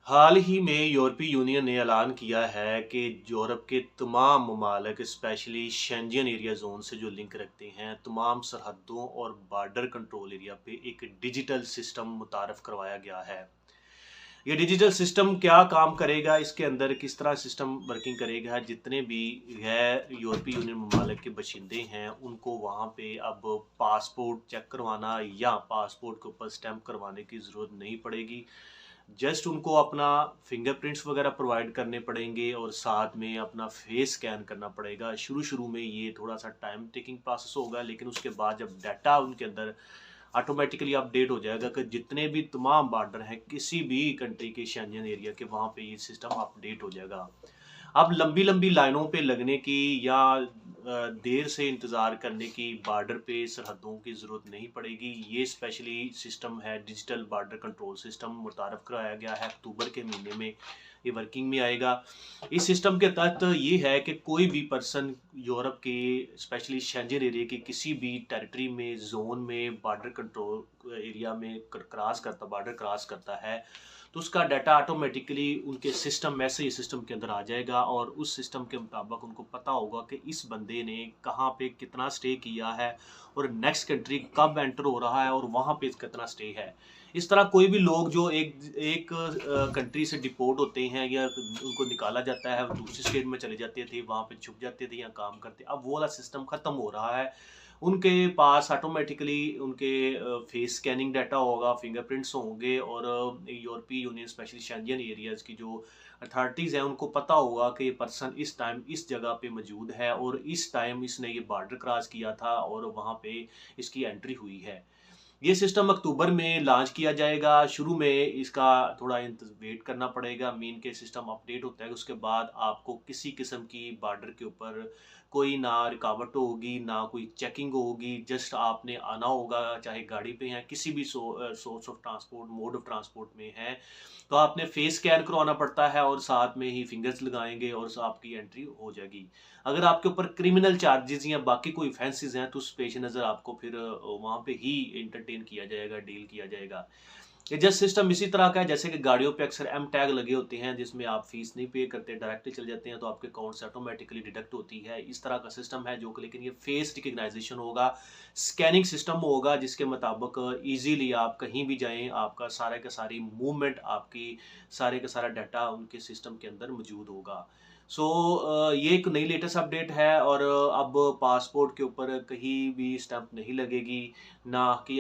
हाल ही में यूरोपीय यूनियन ने ऐलान किया है कि यूरोप के तमाम ममालिक स्पेशली शेंजन एरिया जोन से जो लिंक रखते हैं तमाम सरहदों और बॉर्डर कंट्रोल एरिया पे एक डिजिटल सिस्टम मुतारफ़ करवाया गया है। ये डिजिटल सिस्टम क्या काम करेगा, इसके अंदर किस तरह सिस्टम वर्किंग करेगा, जितने भी गैर यूरोपीय यूनियन ममालिक के बशिंदे हैं उनको वहाँ पे अब पासपोर्ट चेक करवाना या पासपोर्ट के ऊपर स्टैंप करवाने की ज़रूरत नहीं पड़ेगी। जस्ट उनको अपना फिंगरप्रिंट्स वगैरह प्रोवाइड करने पड़ेंगे और साथ में अपना फेस स्कैन करना पड़ेगा। शुरू-शुरू में ये थोड़ा-सा टाइम टेकिंग प्रोसेस होगा, लेकिन उसके बाद जब डाटा उनके अंदर ऑटोमेटिकली अपडेट हो जाएगा कि जितने भी तमाम बॉर्डर हैं किसी भी कंट्री के शेंजन एरिया के, वहाँ पे ये सिस्टम अपडेट हो जाएगा। अब लंबी-लंबी लाइनों पे लगने की या देर से इंतज़ार करने की बॉर्डर पे सरहदों की ज़रूरत नहीं पड़ेगी। ये स्पेशली सिस्टम है, डिजिटल बॉर्डर कंट्रोल सिस्टम मुतारफ़ कराया गया है, अक्टूबर के महीने में ये वर्किंग में आएगा। इस सिस्टम के तहत ये है कि कोई भी पर्सन यूरोप के स्पेशली शेंजन एरिया के किसी भी टेरिटरी में, ज़ोन में, बॉर्डर कंट्रोल एरिया में बॉर्डर क्रॉस करता है, तो उसका डाटा ऑटोमेटिकली उनके सिस्टम मैसेज सिस्टम के अंदर आ जाएगा और उस सिस्टम के मुताबिक उनको पता होगा कि इस बंदे ने कहाँ पे कितना स्टे किया है और नेक्स्ट कंट्री कब एंटर हो रहा है और वहाँ पे कितना स्टे है। इस तरह कोई भी लोग जो एक एक कंट्री से डिपोर्ट होते हैं या उनको निकाला जाता है, दूसरी स्टेट में चले जाते थे, वहाँ पे छुप जाते थे या काम करते, अब वो वाला सिस्टम ख़त्म हो रहा है। उनके पास ऑटोमेटिकली उनके फेस स्कैनिंग डाटा होगा, फिंगरप्रिंट्स होंगे और यूरोपीय यूनियन स्पेशली शेंजन एरियाज़ की जो अथॉरिटीज़ हैं उनको पता होगा कि ये पर्सन इस टाइम इस जगह पे मौजूद है और इस टाइम इसने ये बॉर्डर क्रॉस किया था और वहाँ पे इसकी एंट्री हुई है। ये सिस्टम अक्टूबर में लॉन्च किया जाएगा। शुरू में इसका थोड़ा वेट करना पड़ेगा, मेन के सिस्टम अपडेट होता है, उसके बाद आपको किसी किस्म की बॉर्डर के ऊपर कोई ना रुकावट होगी, ना कोई चेकिंग होगी, जस्ट आपने आना होगा, चाहे गाड़ी पे हैं, किसी भी source of transport, mode of transport में हैं, तो आपने फेस स्कैन करवाना पड़ता है और साथ में ही फिंगर्स लगाएँगे और आपकी एंट्री हो जाएगी। अगर आपके ऊपर क्रिमिनल चार्जेस या बाकी कोई ऑफेंसेस हैं तो उस पेश नज़र आपको फिर वहाँ पे ही एंटरटेन किया जाएगा, डील किया जाएगा। ये जस्ट सिस्टम इसी तरह का है जैसे कि गाड़ियों पे अक्सर एम टैग लगे होते हैं जिसमें आप फीस नहीं पे करते, डायरेक्टली चले जाते हैं तो आपके अकाउंट से ऑटोमेटिकली डिडक्ट होती है। इस तरह का सिस्टम है जो कि, लेकिन ये फेस रिकग्नाइजेशन होगा, स्कैनिंग सिस्टम होगा जिसके मुताबिक ईज़िली आप कहीं भी जाएँ, आपका सारा का सारी मूवमेंट, आपकी सारे का सारा डाटा उनके सिस्टम के अंदर मौजूद होगा। सो ये एक नई लेटेस्ट अपडेट है और अब पासपोर्ट के ऊपर कहीं भी स्टैंप नहीं लगेगी, ना कि